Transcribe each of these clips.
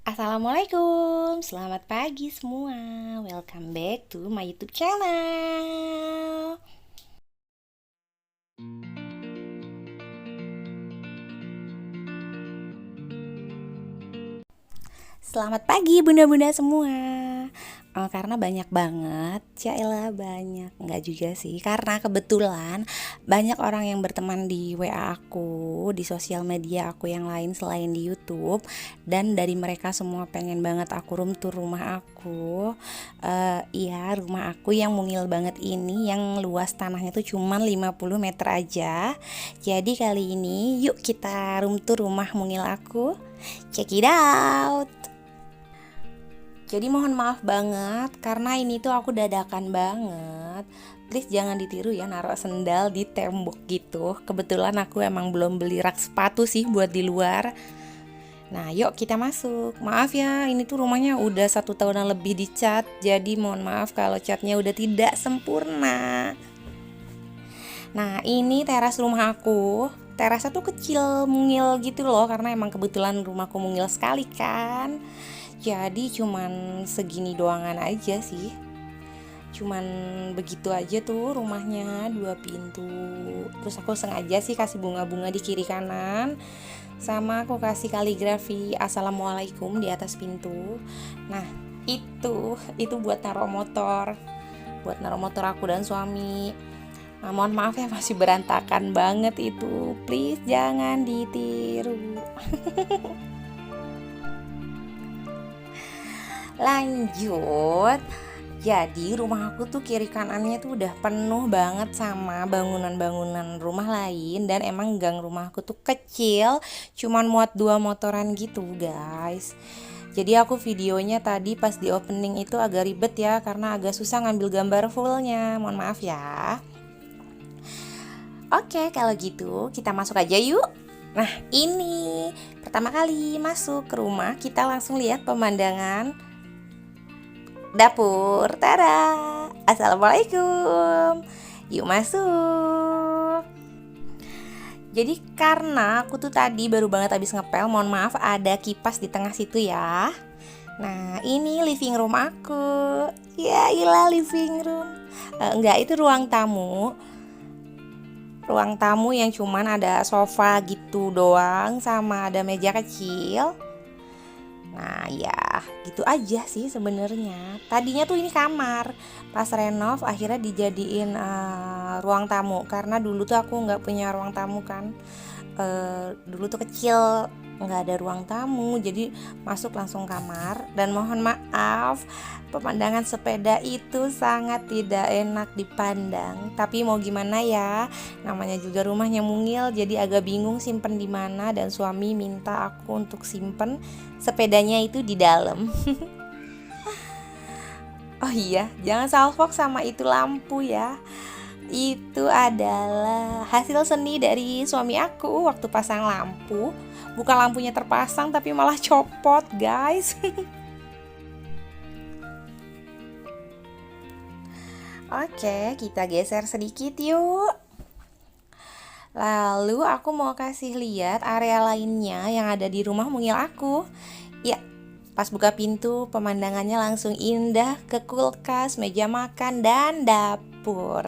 Assalamualaikum, selamat pagi semua. Welcome back to my YouTube channel. Selamat pagi bunda-bunda semua. Karena banyak banget, Cailah banyak. Enggak juga sih, karena kebetulan banyak orang yang berteman di WA aku, di sosial media aku yang lain selain di YouTube. Dan dari mereka semua pengen banget aku room tour rumah aku. Iya, rumah aku yang mungil banget ini, yang luas tanahnya tuh cuman 50 meter aja. Jadi kali ini yuk kita room tour rumah mungil aku. Check it out. Jadi mohon maaf banget karena ini tuh aku dadakan banget. Please jangan ditiru ya naruh sendal di tembok gitu. Kebetulan aku emang belum beli rak sepatu sih buat di luar. Nah yuk kita masuk. Maaf ya, ini tuh rumahnya udah 1 tahunan lebih dicat. Jadi mohon maaf kalau catnya udah tidak sempurna. Nah ini teras rumah aku. Terasnya tuh kecil mungil gitu loh, karena emang kebetulan rumahku mungil sekali kan. Jadi cuman segini doangan aja sih. Cuman begitu aja tuh rumahnya, 2 pintu. Terus aku sengaja sih kasih bunga-bunga di kiri kanan, sama aku kasih kaligrafi assalamualaikum di atas pintu. Nah itu buat naruh motor. Buat naruh motor aku dan suami. Nah, mohon maaf ya masih berantakan banget itu. Please jangan ditiru. Lanjut. Jadi rumah aku tuh kiri kanannya tuh udah penuh banget sama bangunan-bangunan rumah lain. Dan emang gang rumahku tuh kecil, cuman muat 2 motoran gitu guys. Jadi aku videonya tadi pas di opening itu agak ribet ya, karena agak susah ngambil gambar fullnya. Mohon maaf ya. Oke, kalau gitu kita masuk aja yuk. Nah ini pertama kali masuk ke rumah, kita langsung lihat pemandangan dapur. Tada, assalamualaikum. Yuk masuk. Jadi karena aku tuh tadi baru banget habis ngepel, mohon maaf ada kipas di tengah situ ya. Nah ini living room aku. Ya ilah living room. Enggak, itu ruang tamu. Ruang tamu yang cuman ada sofa gitu doang, sama ada meja kecil. Nah ya gitu aja sih sebenarnya. Tadinya tuh ini kamar, pas renov akhirnya dijadiin ruang tamu. Karena dulu tuh aku nggak punya ruang tamu kan. Dulu tuh kecil, nggak ada ruang tamu, jadi masuk langsung kamar. Dan mohon maaf, pemandangan sepeda itu sangat tidak enak dipandang. Tapi mau gimana ya, namanya juga rumahnya mungil, jadi agak bingung simpen di mana. Dan suami minta aku untuk simpen sepedanya itu di dalam. Oh iya, jangan salfok sama itu lampu ya. Itu adalah hasil seni dari suami aku waktu pasang lampu. Bukan lampunya terpasang tapi malah copot guys. Oke, kita geser sedikit yuk. Lalu aku mau kasih lihat area lainnya yang ada di rumah mungil aku. Ya, pas buka pintu pemandangannya langsung indah ke kulkas, meja makan, dan dapur.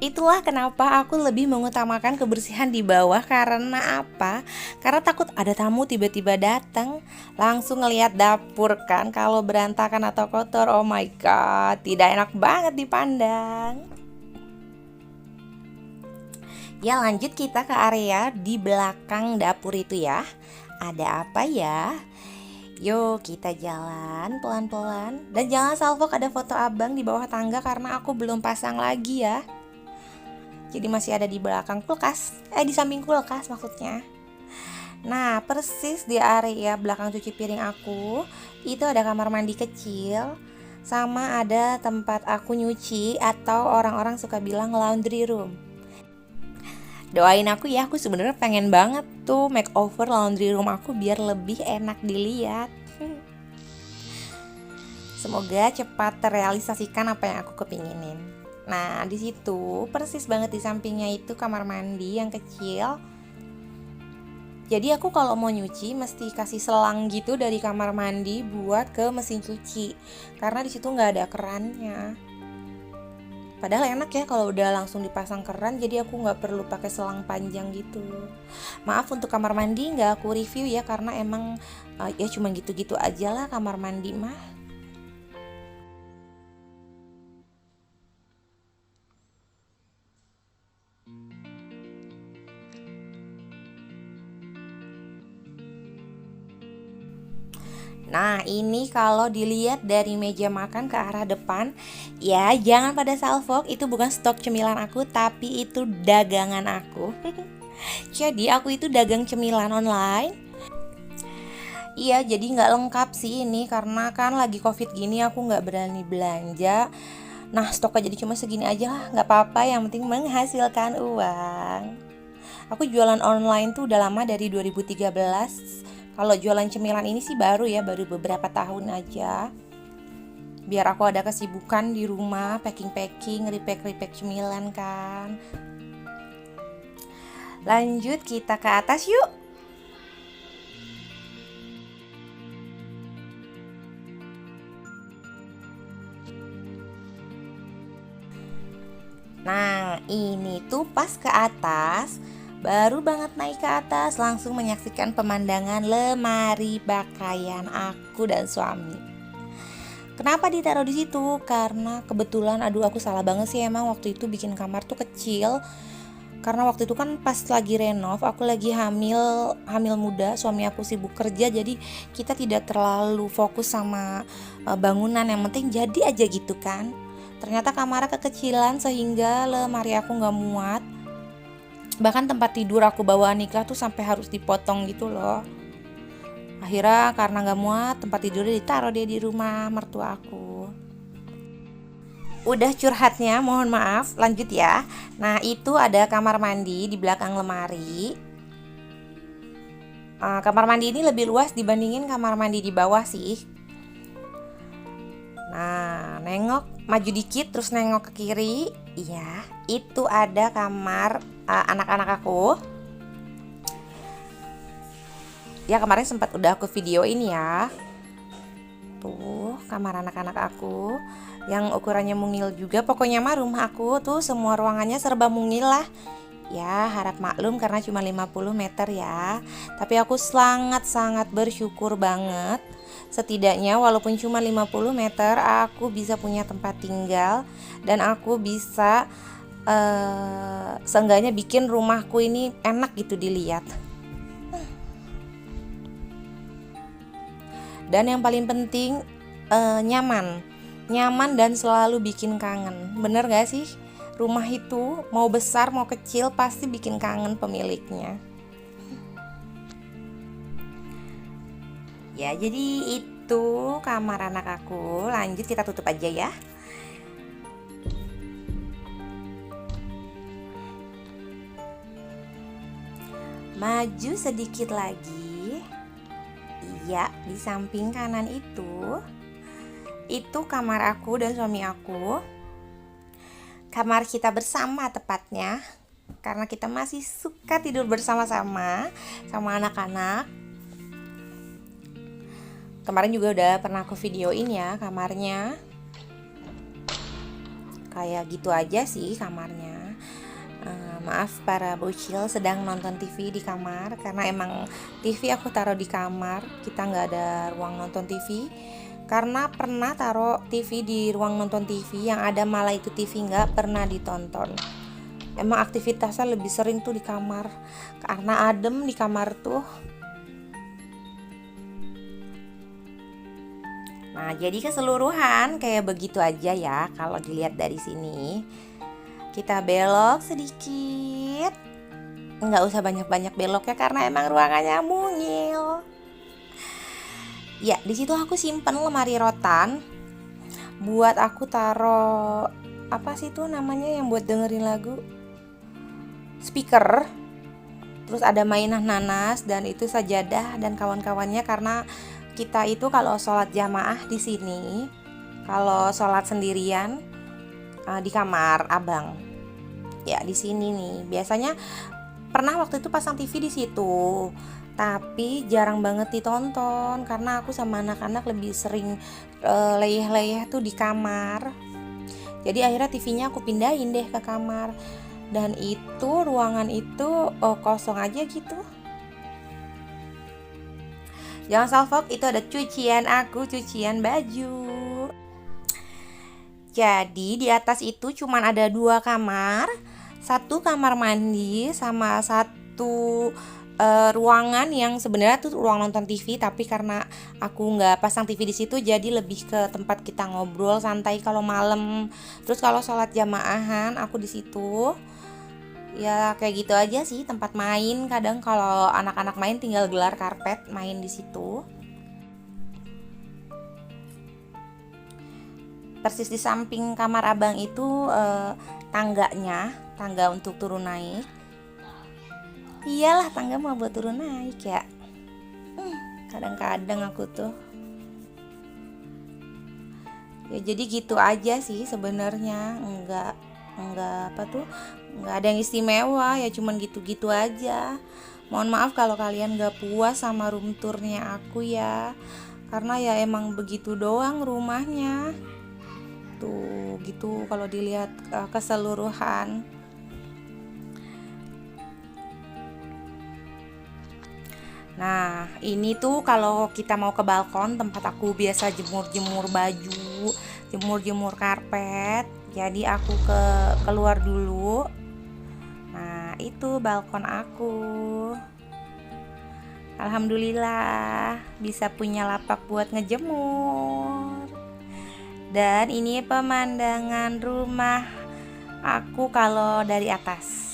Itulah kenapa aku lebih mengutamakan kebersihan di bawah. Karena apa? Karena takut ada tamu tiba-tiba datang, langsung ngelihat dapur kan. Kalau berantakan atau kotor, oh my god, tidak enak banget dipandang. Ya lanjut kita ke area di belakang dapur itu ya. Ada apa ya? Yuk kita jalan pelan-pelan. Dan jangan salvok ada foto abang di bawah tangga, karena aku belum pasang lagi ya. Jadi masih ada di belakang kulkas, di samping kulkas maksudnya. Nah persis di area belakang cuci piring aku itu ada kamar mandi kecil, sama ada tempat aku nyuci, atau orang-orang suka bilang laundry room. Doain aku ya, aku sebenarnya pengen banget tuh makeover laundry room aku biar lebih enak dilihat. Semoga cepat terrealisasikan apa yang aku kepinginin. Nah di situ persis banget di sampingnya itu kamar mandi yang kecil. Jadi aku kalau mau nyuci mesti kasih selang gitu dari kamar mandi buat ke mesin cuci, karena di situ nggak ada kerannya. Padahal enak ya kalau udah langsung dipasang keran, jadi aku nggak perlu pakai selang panjang gitu. Maaf untuk kamar mandi nggak aku review ya, karena emang ya cuma gitu-gitu aja lah kamar mandi mah. Nah, ini kalau dilihat dari meja makan ke arah depan, ya jangan pada salfok, itu bukan stok cemilan aku, tapi itu dagangan aku. Jadi aku itu dagang cemilan online. Iya, jadi nggak lengkap sih ini karena kan lagi covid gini aku nggak berani belanja. Nah, stoknya jadi cuma segini aja lah, nggak apa-apa, yang penting menghasilkan uang. Aku jualan online tuh udah lama dari 2013. Kalau jualan cemilan ini sih baru ya, baru beberapa tahun aja. Biar aku ada kesibukan di rumah, packing-packing, repack-repack cemilan kan. Lanjut kita ke atas yuk. Nah, ini tuh pas ke atas, baru banget naik ke atas langsung menyaksikan pemandangan lemari pakaian aku dan suami. Kenapa ditaruh di situ? Karena kebetulan, aduh aku salah banget sih emang waktu itu bikin kamar tuh kecil. Karena waktu itu kan pas lagi renov, aku lagi hamil muda, suami aku sibuk kerja, jadi kita tidak terlalu fokus sama bangunan, yang penting jadi aja gitu kan. Ternyata kamarnya kekecilan sehingga lemari aku nggak muat. Bahkan tempat tidur aku bawa nikah tuh sampai harus dipotong gitu loh. Akhirnya karena nggak muat, tempat tidurnya ditaruh dia di rumah mertua aku. Udah curhatnya, mohon maaf, lanjut ya. Nah, itu ada kamar mandi di belakang lemari. Kamar mandi ini lebih luas dibandingin kamar mandi di bawah sih. Nah, nengok maju dikit terus nengok ke kiri. Iya, itu ada kamar anak-anak aku. Ya kemarin sempat udah aku videoin ya. Tuh kamar anak-anak aku yang ukurannya mungil juga. Pokoknya mah rumah aku tuh semua ruangannya serba mungil lah. Ya harap maklum karena cuma 50 meter ya. Tapi aku sangat-sangat bersyukur banget. Setidaknya walaupun cuma 50 meter aku bisa punya tempat tinggal. Dan aku bisa seenggaknya bikin rumahku ini enak gitu dilihat. Dan yang paling penting nyaman dan selalu bikin kangen. Bener gak sih? Rumah itu mau besar mau kecil pasti bikin kangen pemiliknya. Ya jadi itu kamar anak aku. Lanjut kita tutup aja ya. Maju sedikit lagi. Iya, di samping kanan itu kamar aku dan suami aku. Kamar kita bersama tepatnya, karena kita masih suka tidur bersama-sama sama anak-anak. Kemarin juga udah pernah aku videoin ya kamarnya. Kayak gitu aja sih kamarnya. Maaf para bocil sedang nonton TV di kamar, karena emang TV aku taruh di kamar, kita nggak ada ruang nonton TV. Karena pernah taruh TV di ruang nonton TV, yang ada malah itu TV nggak pernah ditonton. Emang aktivitasnya lebih sering tuh di kamar, karena adem di kamar tuh. Nah jadi keseluruhan kayak begitu aja ya kalau dilihat dari sini. Kita belok sedikit, nggak usah banyak-banyak belok ya karena emang ruangannya mungil. Ya di situ aku simpen lemari rotan buat aku taruh apa sih tuh namanya yang buat dengerin lagu, speaker. Terus ada mainan nanas dan itu sajadah dan kawan-kawannya, karena kita itu kalau sholat jamaah di sini, kalau sholat sendirian di kamar abang. Ya di sini nih biasanya pernah waktu itu pasang TV di situ. tapi jarang banget ditonton karena aku sama anak-anak lebih sering leyeh-leyeh tuh di kamar. Jadi akhirnya TV-nya aku pindahin deh ke kamar. Dan itu ruangan itu kosong aja gitu. Jangan salfok, itu ada cucian aku, cucian baju. Jadi di atas itu cuman ada 2 kamar, 1 kamar mandi sama 1 ruangan yang sebenarnya tuh ruang nonton TV, tapi karena aku nggak pasang TV di situ jadi lebih ke tempat kita ngobrol santai kalau malam. Terus kalau sholat jamaahan aku di situ. Ya kayak gitu aja sih, tempat main. Kadang kalau anak-anak main tinggal gelar karpet main di situ. Persis di samping kamar abang itu tangga untuk turun naik. Iyalah, tangga mau buat turun naik ya. Kadang-kadang aku tuh ya jadi gitu aja sih sebenarnya, enggak apa tuh, enggak ada yang istimewa, ya cuman gitu-gitu aja. Mohon maaf kalau kalian gak puas sama room tournya aku ya, karena ya emang begitu doang rumahnya tuh gitu kalau dilihat keseluruhan. Nah, ini tuh kalau kita mau ke balkon tempat aku biasa jemur-jemur baju, jemur-jemur karpet. Jadi aku keluar dulu. Nah, itu balkon aku. Alhamdulillah bisa punya lapak buat ngejemur. Dan ini pemandangan rumah aku kalau dari atas.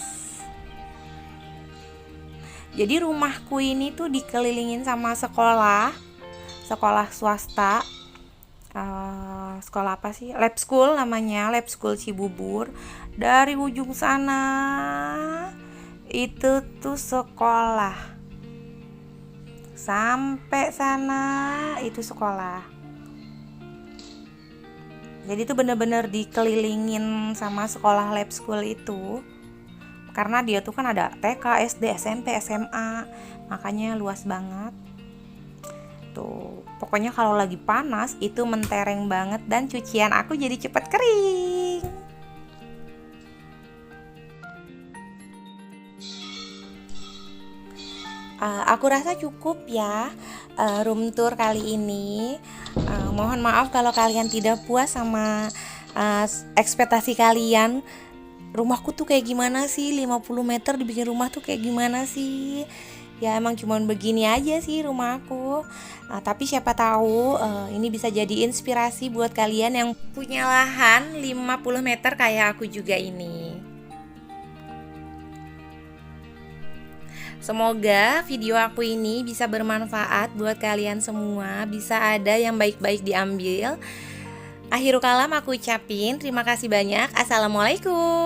Jadi rumahku ini tuh dikelilingin sama sekolah swasta. Sekolah apa sih? Lab School namanya, Lab School Cibubur. Dari ujung sana itu tuh sekolah. Sampai sana itu sekolah. Jadi itu bener-bener dikelilingin sama sekolah Lab School itu. Karena dia tuh kan ada TK, SD, SMP, SMA, makanya luas banget. Tuh, pokoknya kalau lagi panas itu mentereng banget dan cucian aku jadi cepet kering. Aku rasa cukup ya room tour kali ini. Mohon maaf kalau kalian tidak puas sama ekspektasi kalian. Rumahku tuh kayak gimana sih, 50 meter dibikin rumah tuh kayak gimana sih. Ya emang cuman begini aja sih rumahku. Tapi siapa tahu ini bisa jadi inspirasi buat kalian yang punya lahan 50 meter kayak aku juga ini. Semoga video aku ini bisa bermanfaat buat kalian semua, bisa ada yang baik-baik diambil. Akhirul kalam aku ucapin terima kasih banyak. Assalamualaikum.